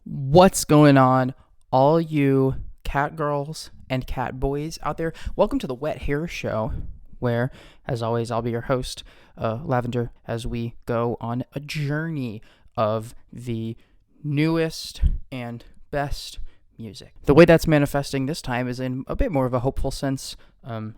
What's going on, all you cat girls and cat boys out there? Welcome to the Wet Hair Show, where, as always, I'll be your host, Lavender, as we go on a journey of the newest and best music. The way that's manifesting this time is in a bit more of a hopeful sense.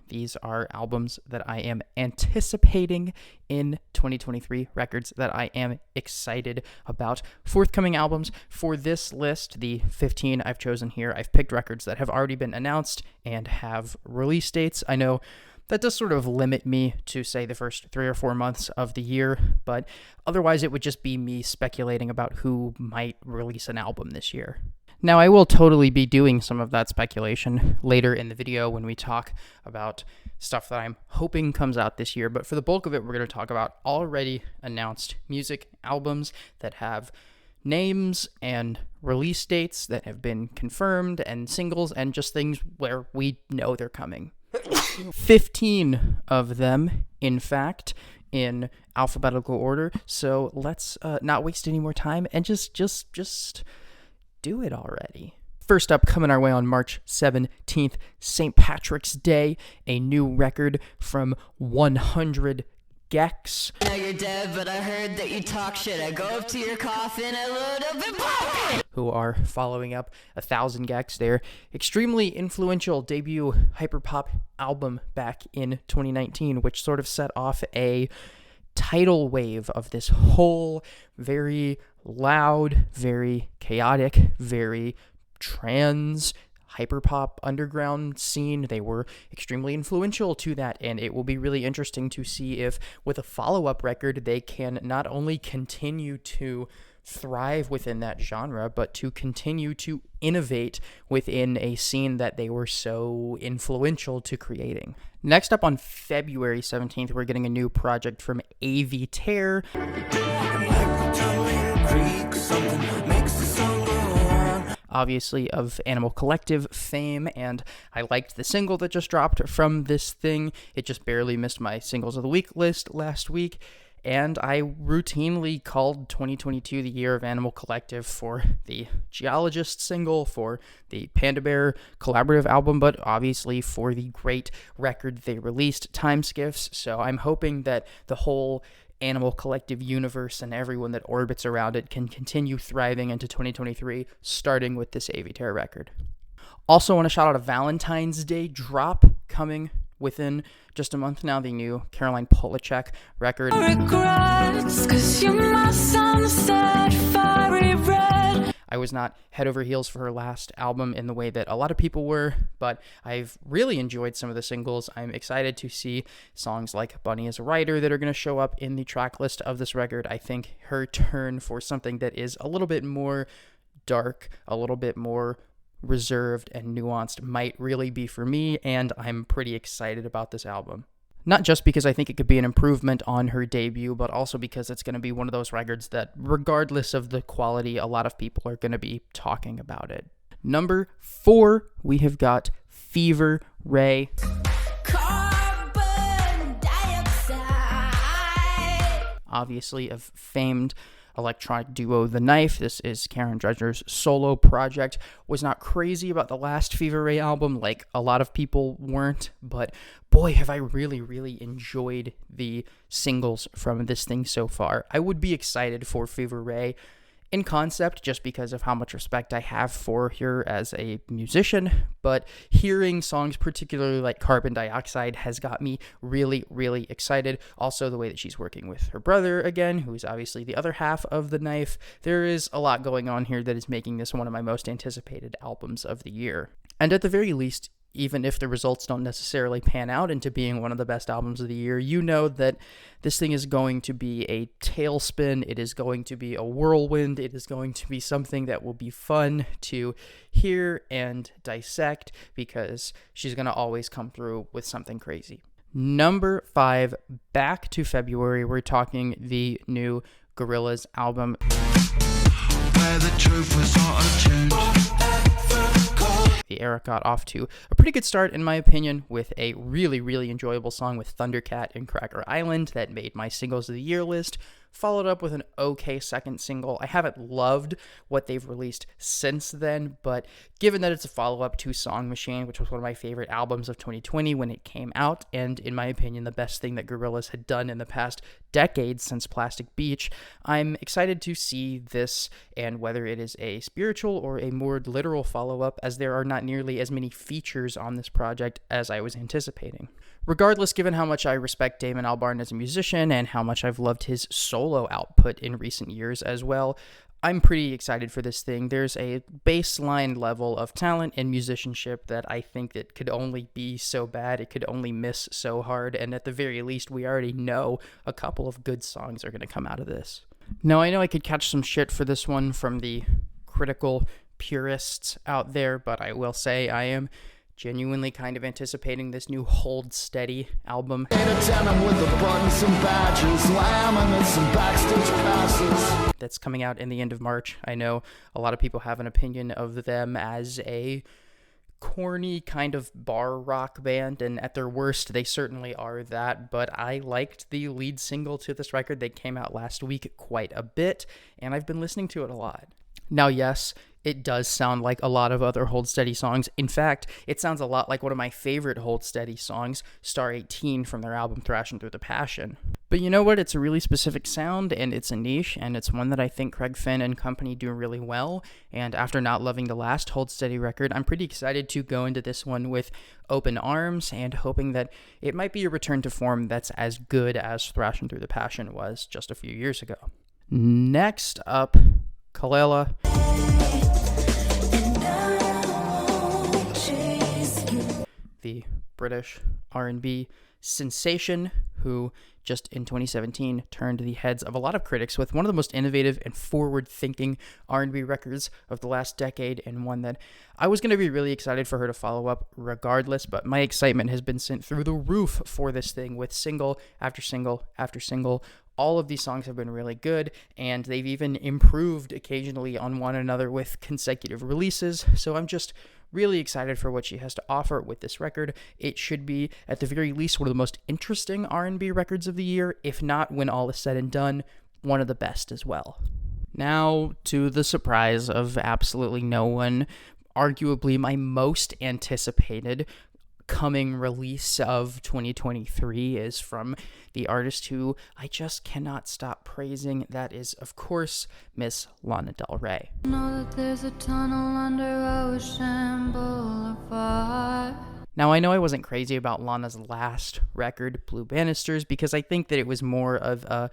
These are albums that I am anticipating in 2023, records that I am excited about. Forthcoming albums for this list, the 15 I've chosen here, I've picked records that have already been announced and have release dates. I know that does sort of limit me to, say, the first 3 or 4 months of the year, but otherwise it would just be me speculating about who might release an album this year. Now, I will totally be doing some of that speculation later in the video when we talk about stuff that I'm hoping comes out this year, but for the bulk of it, we're going to talk about already announced music albums that have names and release dates that have been confirmed, and singles, and just things where we know they're coming. 15 of them, in fact, in alphabetical order, so let's not waste any more time and just do it already. First up, coming our way on March 17th, St. Patrick's Day, a new record from 100 gecs. I know you're dead, but I heard that you talk shit. I go up to your coffin a little bit more. Who are following up 1,000 gecs, their extremely influential debut hyperpop album back in 2019, which sort of set off a tidal wave of this whole very loud, very chaotic, very trans hyperpop underground scene. They were extremely influential to that, and it will be really interesting to see if with a follow-up record they can not only continue to thrive within that genre, but to continue to innovate within a scene that they were so influential to creating. Next up on February 17th, we're getting a new project from A.V. Tare. Obviously of Animal Collective fame, and I liked the single that just dropped from this thing. It just barely missed my Singles of the Week list last week, and I routinely called 2022 the year of Animal Collective for the Geologist single, for the Panda Bear collaborative album, but obviously for the great record they released, Time Skiffs. So I'm hoping that the whole Animal Collective universe and everyone that orbits around it can continue thriving into 2023, starting with this A.V. Tare record. Also want to shout out a Valentine's Day drop coming within just a month now, the new Caroline Polachek record. Regrets, 'cause you're my sunset, fiery red. I was not head over heels for her last album in the way that a lot of people were, but I've really enjoyed some of the singles. I'm excited to see songs like Bunny is a Writer that are going to show up in the track list of this record. I think her turn for something that is a little bit more dark, a little bit more reserved and nuanced might really be for me, and I'm pretty excited about this album. Not just because I think it could be an improvement on her debut, but also because it's going to be one of those records that, regardless of the quality, a lot of people are going to be talking about it. Number 4, we have got Fever Ray. Carbon dioxide. Obviously of famed electronic duo The Knife. This is Karen Dredger's solo project. Was not crazy about the last Fever Ray album, like a lot of people weren't, but boy, have I really enjoyed the singles from this thing so far. I would be excited for Fever Ray in concept, just because of how much respect I have for her as a musician, but hearing songs particularly like Carbon Dioxide has got me really excited. Also, the way that she's working with her brother again, who is obviously the other half of The Knife. There is a lot going on here that is making this one of my most anticipated albums of the year. And at the very least, even if the results don't necessarily pan out into being one of the best albums of the year, you know that this thing is going to be a tailspin, it is going to be a whirlwind, it is going to be something that will be fun to hear and dissect, because she's going to always come through with something crazy. Number 5, back to February, we're talking the new Gorillaz album. Where the truth was the era got off to a pretty good start, in my opinion, with a really enjoyable song with Thundercat and Cracker Island that made my Singles of the Year list. followed up with an okay second single. I haven't loved what they've released since then, but given that it's a follow-up to Song Machine, which was one of my favorite albums of 2020 when it came out, and in my opinion, the best thing that Gorillaz had done in the past decade since Plastic Beach, I'm excited to see this and whether it is a spiritual or a more literal follow-up, as there are not nearly as many features on this project as I was anticipating. Regardless, given how much I respect Damon Albarn as a musician and how much I've loved his solo output in recent years as well, I'm pretty excited for this thing. There's a baseline level of talent and musicianship that I think that could only be so bad, it could only miss so hard, and at the very least, we already know a couple of good songs are going to come out of this. Now, I know I could catch some shit for this one from the critical purists out there, but I will say I am genuinely kind of anticipating this new Hold Steady album. That's coming out in the end of March. I know a lot of people have an opinion of them as a corny kind of bar rock band, and at their worst, they certainly are that, but I liked the lead single to this record that came out last week quite a bit, and I've been listening to it a lot. Now, yes, it does sound like a lot of other Hold Steady songs. In fact, it sounds a lot like one of my favorite Hold Steady songs, Star 18 from their album Thrashing Through the Passion. But you know what? It's a really specific sound, and it's a niche, and it's one that I think Craig Finn and company do really well. And after not loving the last Hold Steady record, I'm pretty excited to go into this one with open arms and hoping that it might be a return to form that's as good as Thrashing Through the Passion was just a few years ago. Next up, Kelela. The British R&B sensation who just in 2017 turned the heads of a lot of critics with one of the most innovative and forward-thinking R&B records of the last decade, and one that I was going to be really excited for her to follow up regardless, but my excitement has been sent through the roof for this thing with single after single after single. All of these songs have been really good, and they've even improved occasionally on one another with consecutive releases, so I'm just really excited for what she has to offer with this record. It should be, at the very least, one of the most interesting R&B records of the year, if not, when all is said and done, one of the best as well. Now, to the surprise of absolutely no one, arguably my most anticipated coming release of 2023 is from the artist who I just cannot stop praising. That is, of course, Miss Lana Del Rey. Know that there's a tunnel under Ocean Boulevard. Now, I know I wasn't crazy about Lana's last record, Blue Banisters, because I think that it was more of a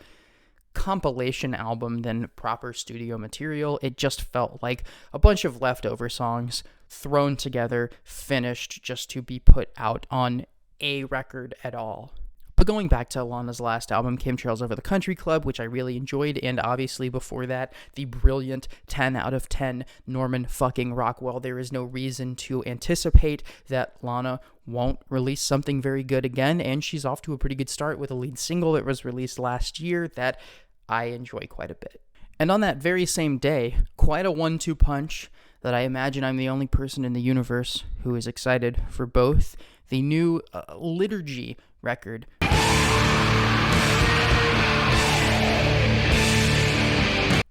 compilation album than proper studio material. It just felt like a bunch of leftover songs thrown together, finished just to be put out on a record at all. But going back to Lana's last album, Chemtrails Over the Country Club, which I really enjoyed, and obviously before that, the brilliant 10 out of 10 Norman fucking Rockwell, there is no reason to anticipate that Lana won't release something very good again, and she's off to a pretty good start with a lead single that was released last year that I enjoy quite a bit. And on that very same day, quite a 1-2 punch that I imagine I'm the only person in the universe who is excited for both the new Liturgy record.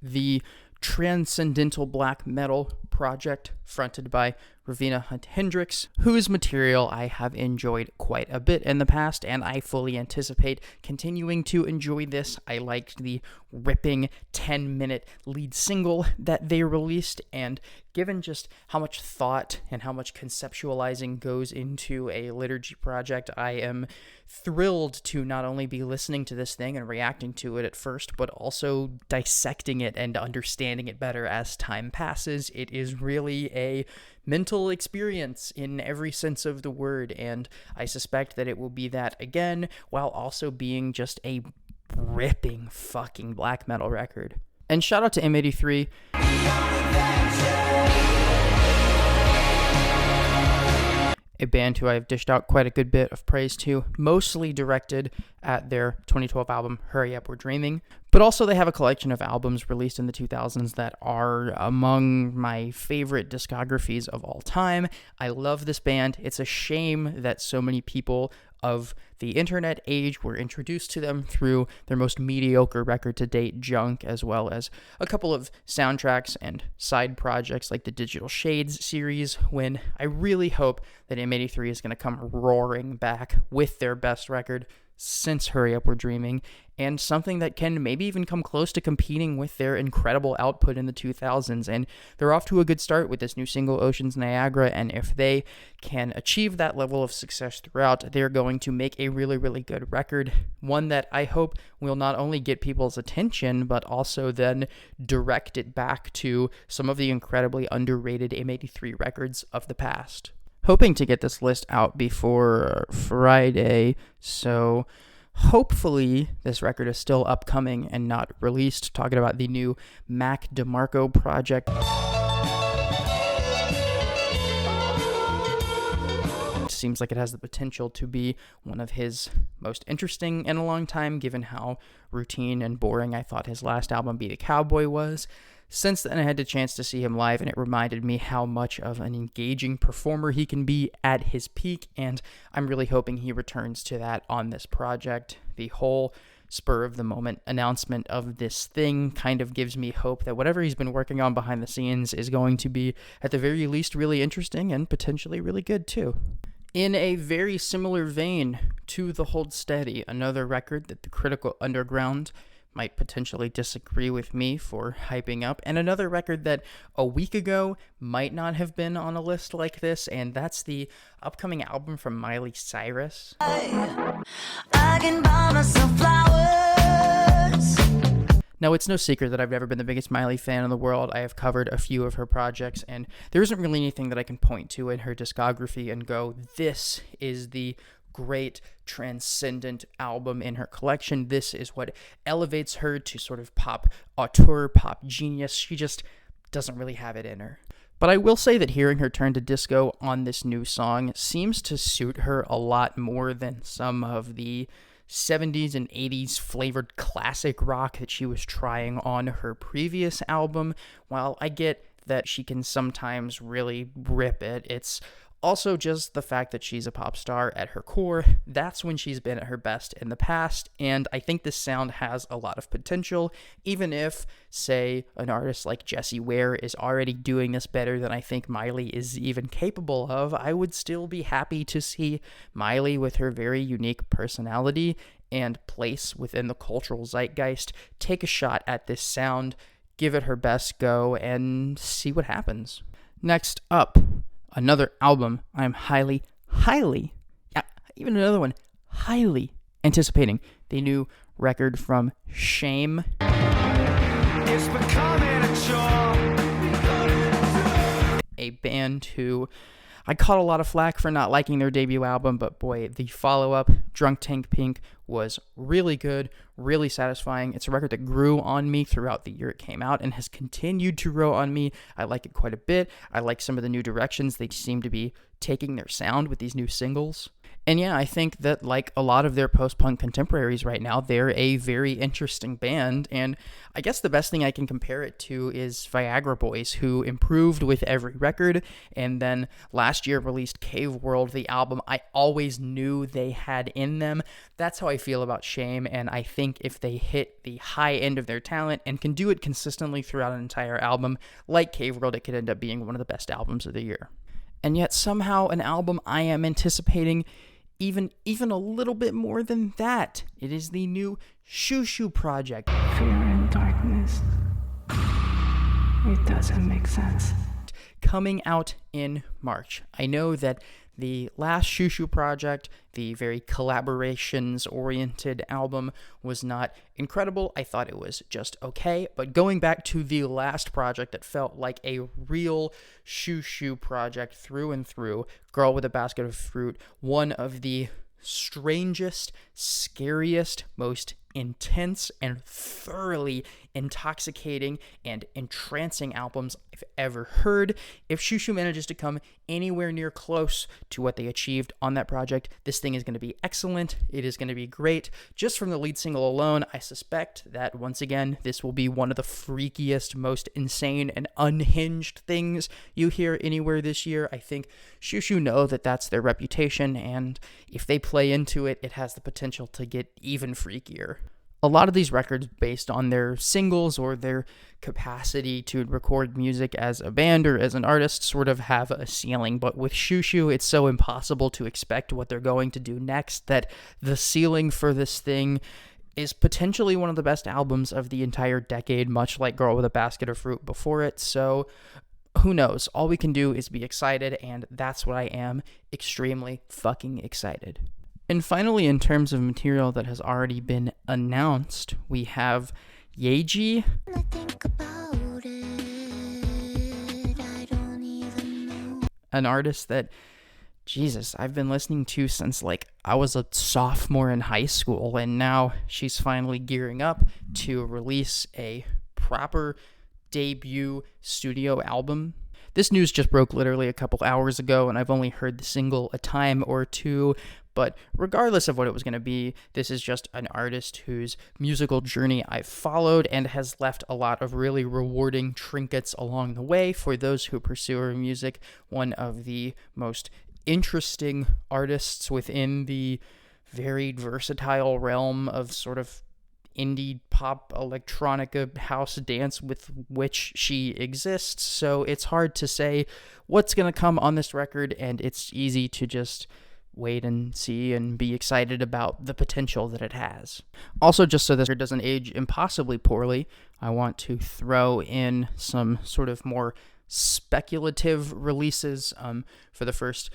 The transcendental black metal project fronted by Ravina Hunt Hendricks, whose material I have enjoyed quite a bit in the past, and I fully anticipate continuing to enjoy this. I liked the ripping 10-minute lead single that they released, and given just how much thought and how much conceptualizing goes into a Liturgy project, I am thrilled to not only be listening to this thing and reacting to it at first, but also dissecting it and understanding it better as time passes. It is really a mental experience in every sense of the word, and I suspect that it will be that again, while also being just a ripping fucking black metal record. And shout out to M83. A band who I've dished out quite a good bit of praise to, mostly directed at their 2012 album, Hurry Up, We're Dreaming. But also they have a collection of albums released in the 2000s that are among my favorite discographies of all time. I love this band. It's a shame that so many people of the internet age were introduced to them through their most mediocre record to date, Junk, as well as a couple of soundtracks and side projects like the Digital Shades series, when I really hope that M83 is going to come roaring back with their best record since Hurry Up We're Dreaming, and something that can maybe even come close to competing with their incredible output in the 2000s. And they're off to a good start with this new single, Oceans Niagara, and if they can achieve that level of success throughout, they're going to make a really, really good record, one that I hope will not only get people's attention, but also then direct it back to some of the incredibly underrated M83 records of the past. Hoping to get this list out before Friday, so hopefully this record is still upcoming and not released. Talking about the new Mac DeMarco project. It seems like it has the potential to be one of his most interesting in a long time, given how routine and boring I thought his last album, Be the Cowboy, was. Since then, I had the chance to see him live, and it reminded me how much of an engaging performer he can be at his peak, and I'm really hoping he returns to that on this project. The whole spur-of-the-moment announcement of this thing kind of gives me hope that whatever he's been working on behind the scenes is going to be, at the very least, really interesting and potentially really good, too. In a very similar vein to The Hold Steady, another record that the Critical Underground might potentially disagree with me for hyping up, and another record that a week ago might not have been on a list like this, and that's the upcoming album from Miley Cyrus. I can buy myself flowers. Now, it's no secret that I've never been the biggest Miley fan in the world. I have covered a few of her projects, and there isn't really anything that I can point to in her discography and go, this is the great transcendent album in her collection. This is what elevates her to sort of pop auteur, pop genius. She just doesn't really have it in her. But I will say that hearing her turn to disco on this new song seems to suit her a lot more than some of the 70s and 80s flavored classic rock that she was trying on her previous album. While I get that she can sometimes really rip it, it's also just the fact that she's a pop star at her core. That's when she's been at her best in the past, and I think this sound has a lot of potential, even if, say, an artist like Jessie Ware is already doing this better than I think Miley is even capable of. I would still be happy to see Miley, with her very unique personality and place within the cultural zeitgeist, take a shot at this sound, give it her best go, and see what happens. Next up, another album I'm highly anticipating. The new record from Shame. It's becoming a chore. A band who I caught a lot of flack for not liking their debut album, but boy, the follow-up, Drunk Tank Pink, was really good, really satisfying. It's a record that grew on me throughout the year it came out and has continued to grow on me. I like it quite a bit. I like some of the new directions they seem to be taking their sound with these new singles. And yeah, I think that like a lot of their post-punk contemporaries right now, they're a very interesting band. And I guess the best thing I can compare it to is Viagra Boys, who improved with every record. And then last year released Cave World, the album I always knew they had in them. That's how I feel about Shame. And I think if they hit the high end of their talent and can do it consistently throughout an entire album, like Cave World, it could end up being one of the best albums of the year. And yet somehow an album I am anticipating even a little bit more than that. It is the new Shoo Shoo project. Fear and darkness. It doesn't make sense. Coming out in March. I know that the last Shoo Shoo project, the very collaborations-oriented album, was not incredible. I thought it was just okay. But going back to the last project that felt like a real Shoo Shoo project through and through, Girl with a Basket of Fruit, one of the strangest, scariest, most intense, and thoroughly intoxicating and entrancing albums I've ever heard. If Shushu manages to come anywhere near close to what they achieved on that project, this thing is going to be excellent. It is going to be great. Just from the lead single alone, I suspect that once again, this will be one of the freakiest, most insane and unhinged things you hear anywhere this year. I think Shushu know that that's their reputation, and if they play into it, it has the potential to get even freakier. A lot of these records, based on their singles or their capacity to record music as a band or as an artist, sort of have a ceiling. But with Shushu, it's so impossible to expect what they're going to do next that the ceiling for this thing is potentially one of the best albums of the entire decade, much like Girl with a Basket of Fruit before it. So who knows? All we can do is be excited, and that's what I am, extremely fucking excited. And finally, in terms of material that has already been announced, we have Yaeji, an artist that, Jesus, I've been listening to since like I was a sophomore in high school, and now she's finally gearing up to release a proper debut studio album. This news just broke literally a couple hours ago, and I've only heard the single a time or two. But regardless of what it was going to be, this is just an artist whose musical journey I've followed and has left a lot of really rewarding trinkets along the way for those who pursue her music. One of the most interesting artists within the very versatile realm of sort of indie pop, electronica, house dance with which she exists. So it's hard to say what's going to come on this record, and it's easy to just wait and see and be excited about the potential that it has. Also, just so this doesn't age impossibly poorly, I want to throw in some sort of more speculative releases for the first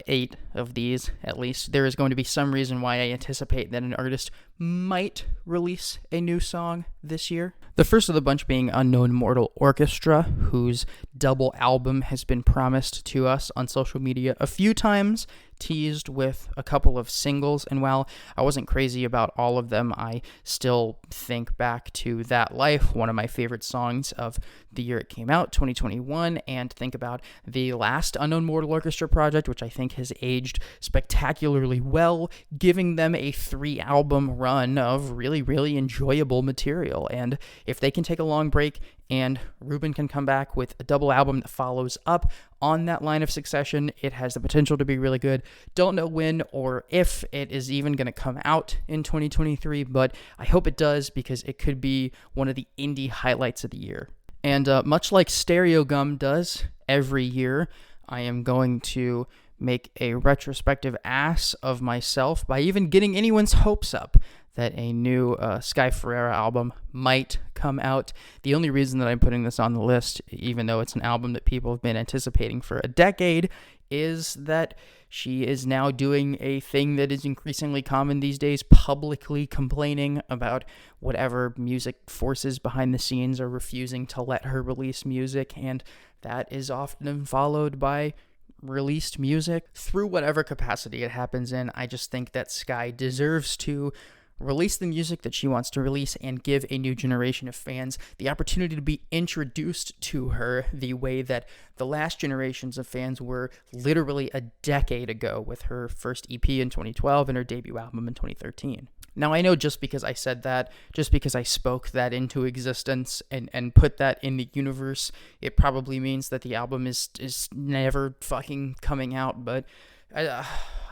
8 of these, at least. There is going to be some reason why I anticipate that an artist might release a new song this year. The first of the bunch being Unknown Mortal Orchestra, whose double album has been promised to us on social media a few times, teased with a couple of singles, and while I wasn't crazy about all of them, I still think back to That Life, one of my favorite songs of the year it came out, 2021, and think about the last Unknown Mortal Orchestra project, which I think has aged spectacularly well, giving them a 3-album run of really, really enjoyable material. And if they can take a long break and Ruben can come back with a double album that follows up on that line of succession, it has the potential to be really good. Don't know when or if it is even going to come out in 2023, but I hope it does, because it could be one of the indie highlights of the year. And much like Stereogum does every year, I am going to make a retrospective ass of myself by even getting anyone's hopes up that a new Sky Ferreira album might come out. The only reason that I'm putting this on the list, even though it's an album that people have been anticipating for a decade, is that she is now doing a thing that is increasingly common these days, publicly complaining about whatever music forces behind the scenes are refusing to let her release music, and that is often followed by released music through whatever capacity it happens in. I just think that Sky deserves to release the music that she wants to release and give a new generation of fans the opportunity to be introduced to her the way that the last generations of fans were literally a decade ago with her first EP in 2012 and her debut album in 2013. Now, I know just because I said that, just because I spoke that into existence and put that in the universe, it probably means that the album is never fucking coming out, but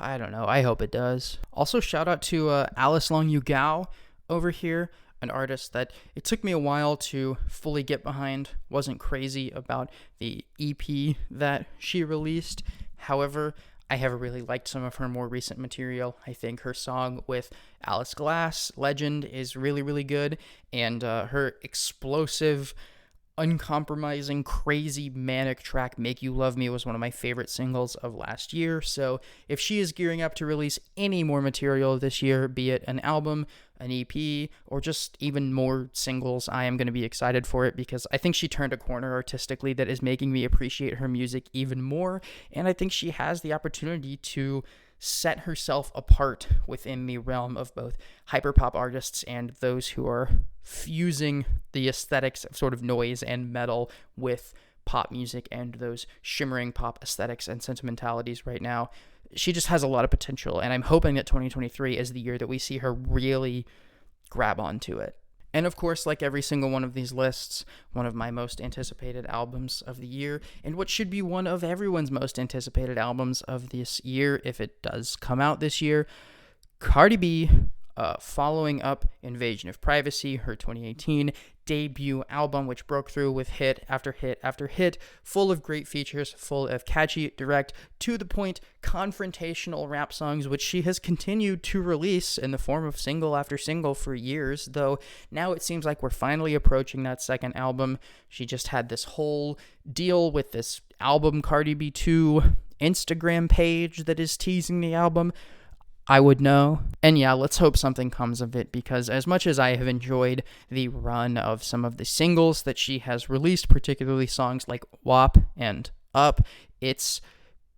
I don't know. I hope it does. Also, shout out to Alice Long Yu Gao over here, an artist that it took me a while to fully get behind. Wasn't crazy about the EP that she released. However, I have really liked some of her more recent material. I think her song with Alice Glass, Legend, is really, really good, and her explosive, uncompromising, crazy, manic track Make You Love Me was one of my favorite singles of last year. So if she is gearing up to release any more material this year, be it an album, an EP, or just even more singles, I am going to be excited for it, because I think she turned a corner artistically that is making me appreciate her music even more, and I think she has the opportunity to set herself apart within the realm of both hyperpop artists and those who are fusing the aesthetics of sort of noise and metal with pop music and those shimmering pop aesthetics and sentimentalities right now. She just has a lot of potential, and I'm hoping that 2023 is the year that we see her really grab onto it. And of course, like every single one of these lists, one of my most anticipated albums of the year, and what should be one of everyone's most anticipated albums of this year, if it does come out this year, Cardi B, following up Invasion of Privacy, her 2018 debut album, which broke through with hit after hit after hit, full of great features, full of catchy, direct, to-the-point, confrontational rap songs, which she has continued to release in the form of single after single for years, though now it seems like we're finally approaching that second album. She just had this whole deal with this album Cardi B 2 Instagram page that is teasing the album. I would know. And yeah, let's hope something comes of it, because as much as I have enjoyed the run of some of the singles that she has released, particularly songs like WAP and Up, it's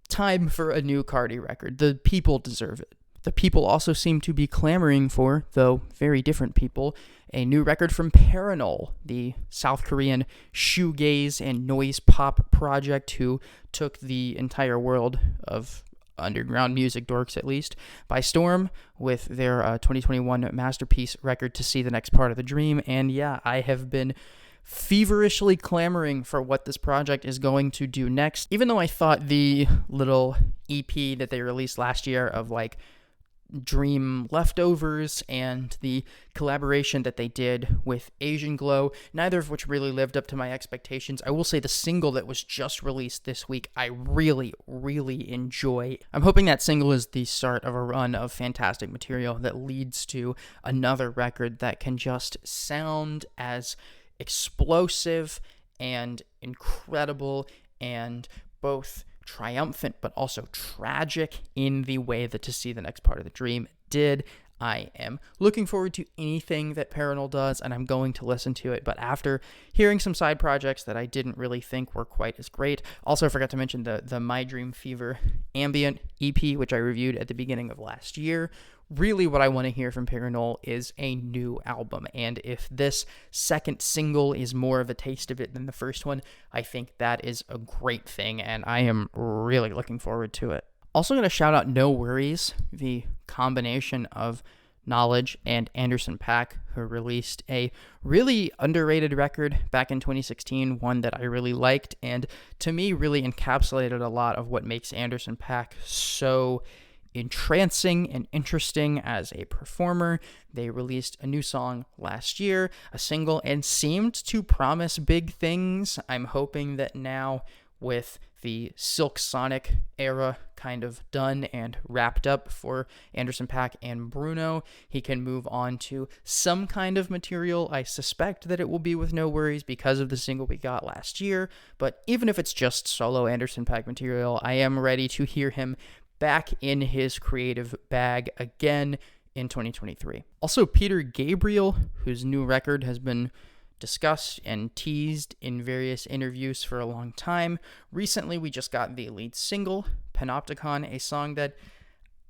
time for a new Cardi record. The people deserve it. The people also seem to be clamoring for, though very different people, a new record from Paranol, the South Korean shoegaze and noise pop project who took the entire world of underground music dorks, at least, by storm with their 2021 masterpiece record To See the Next Part of the Dream. And yeah, I have been feverishly clamoring for what this project is going to do next, even though I thought the little EP that they released last year of like Dream Leftovers and the collaboration that they did with Asian Glow, neither of which really lived up to my expectations. I will say the single that was just released this week, I really, really enjoy. I'm hoping that single is the start of a run of fantastic material that leads to another record that can just sound as explosive and incredible and both triumphant but also tragic in the way that To See the Next Part of the Dream did. I am looking forward to anything that Paranol does, and I'm going to listen to it, but after hearing some side projects that I didn't really think were quite as great. Also, I forgot to mention the My Dream Fever ambient EP, which I reviewed at the beginning of last year. Really what I want to hear from Paranol is a new album, and if this second single is more of a taste of it than the first one, I think that is a great thing, and I am really looking forward to it. Also going to shout out No Worries, the combination of Knowledge and Anderson .Paak, who released a really underrated record back in 2016, one that I really liked, and to me really encapsulated a lot of what makes Anderson .Paak so entrancing and interesting as a performer. They released a new song last year, a single, and seemed to promise big things. I'm hoping that now, with the Silk Sonic era kind of done and wrapped up for Anderson .Paak and Bruno, he can move on to some kind of material. I suspect that it will be with No Worries because of the single we got last year, but even if it's just solo Anderson .Paak material, I am ready to hear him back in his creative bag again in 2023. Also, Peter Gabriel, whose new record has been discussed and teased in various interviews for a long time. Recently, we just got the lead single, Panopticon, a song that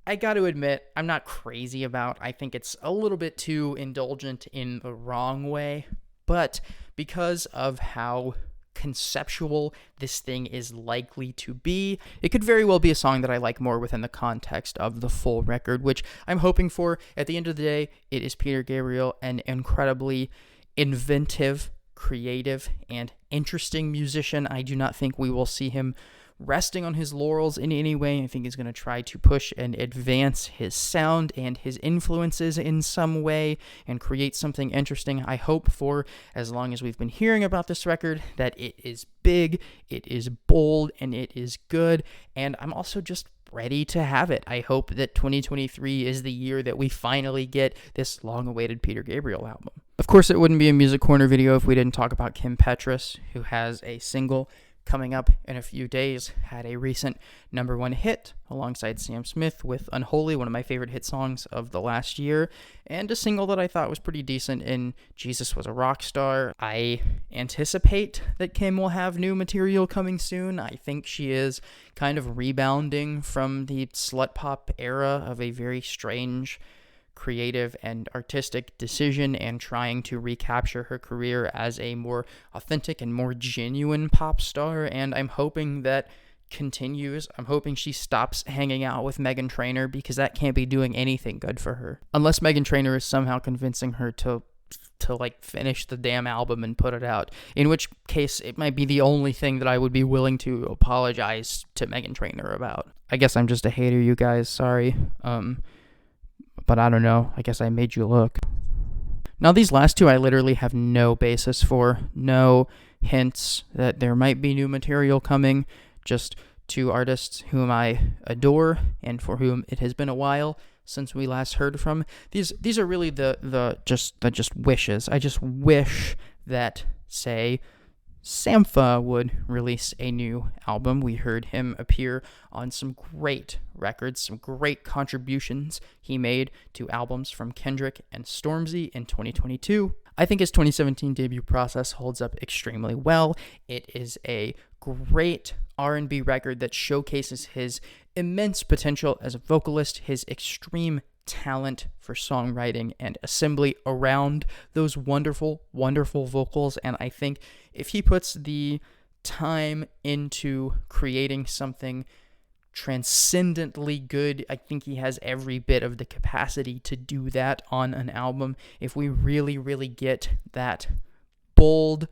I got to admit I'm not crazy about. I think it's a little bit too indulgent in the wrong way, but because of how conceptual this thing is likely to be, it could very well be a song that I like more within the context of the full record, which I'm hoping for. At the end of the day, it is Peter Gabriel, an incredibly inventive, creative, and interesting musician. I do not think we will see him resting on his laurels in any way. I think he's going to try to push and advance his sound and his influences in some way and create something interesting. I hope for, as long as we've been hearing about this record, that it is big, it is bold, and it is good. And I'm also just ready to have it. I hope that 2023 is the year that we finally get this long-awaited Peter Gabriel album. Of course, it wouldn't be a Music Corner video if we didn't talk about Kim Petras, who has a single coming up in a few days, had a recent number 1 hit alongside Sam Smith with Unholy, one of my favorite hit songs of the last year, and a single that I thought was pretty decent in Jesus Was a Rock Star. I anticipate that Kim will have new material coming soon. I think she is kind of rebounding from the slut pop era of a very strange creative and artistic decision and trying to recapture her career as a more authentic and more genuine pop star, and I'm hoping that continues. I'm hoping she stops hanging out with Meghan Trainor, because that can't be doing anything good for her. Unless Meghan Trainor is somehow convincing her to like finish the damn album and put it out, in which case it might be the only thing that I would be willing to apologize to Meghan Trainor about. I guess I'm just a hater, you guys, sorry. But I don't know, I guess I made you look. Now these last two I literally have no basis for, no hints that there might be new material coming, just two artists whom I adore and for whom it has been a while since we last heard from. These are really the just wishes. I just wish that, say, Sampha would release a new album. We heard him appear on some great records, some great contributions he made to albums from Kendrick and Stormzy in 2022. I think his 2017 debut Process holds up extremely well. It is a great R&B record that showcases his immense potential as a vocalist, his extreme talent for songwriting and assembly around those wonderful, wonderful vocals. And I think if he puts the time into creating something transcendently good, I think he has every bit of the capacity to do that on an album. If we really, really get that bold,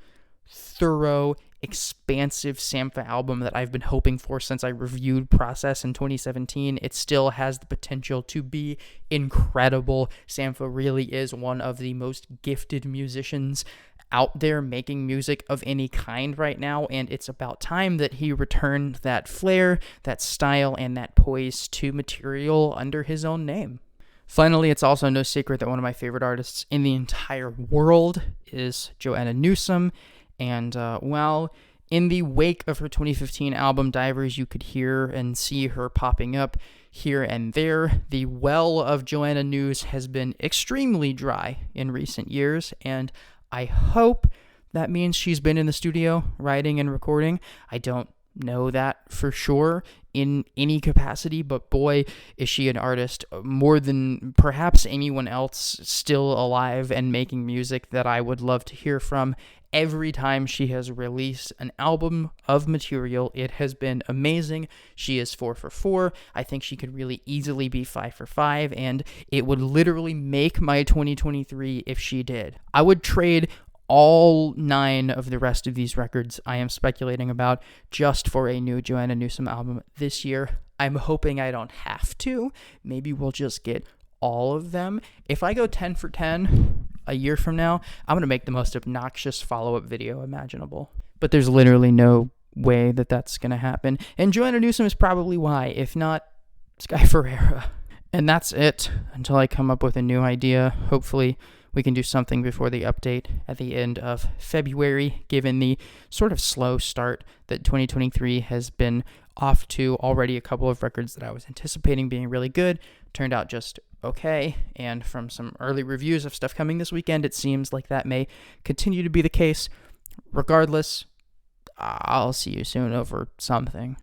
thorough, expansive Sampha album that I've been hoping for since I reviewed Process in 2017, it still has the potential to be incredible. Sampha really is one of the most gifted musicians out there making music of any kind right now, and it's about time that he returned that flair, that style, and that poise to material under his own name. Finally, it's also no secret that one of my favorite artists in the entire world is Joanna Newsom. And while in the wake of her 2015 album Divers, you could hear and see her popping up here and there, the well of Joanna News has been extremely dry in recent years, and I hope that means she's been in the studio writing and recording. I don't know that for sure in any capacity, but boy, is she an artist more than perhaps anyone else still alive and making music that I would love to hear from. Every time she has released an album of material, it has been amazing. She is 4 for 4. I think she could really easily be 5 for 5, and it would literally make my 2023 if she did. I would trade all 9 of the rest of these records I am speculating about just for a new Joanna Newsom album this year. I'm hoping I don't have to. Maybe we'll just get all of them. If I go 10 for 10 a year from now, I'm going to make the most obnoxious follow-up video imaginable. But there's literally no way that that's going to happen. And Joanna Newsom is probably why, if not Sky Ferreira. And that's it until I come up with a new idea. Hopefully we can do something before the update at the end of February, given the sort of slow start that 2023 has been off to. Already a couple of records that I was anticipating being really good turned out just okay, and from some early reviews of stuff coming this weekend, it seems like that may continue to be the case. Regardless, I'll see you soon over something.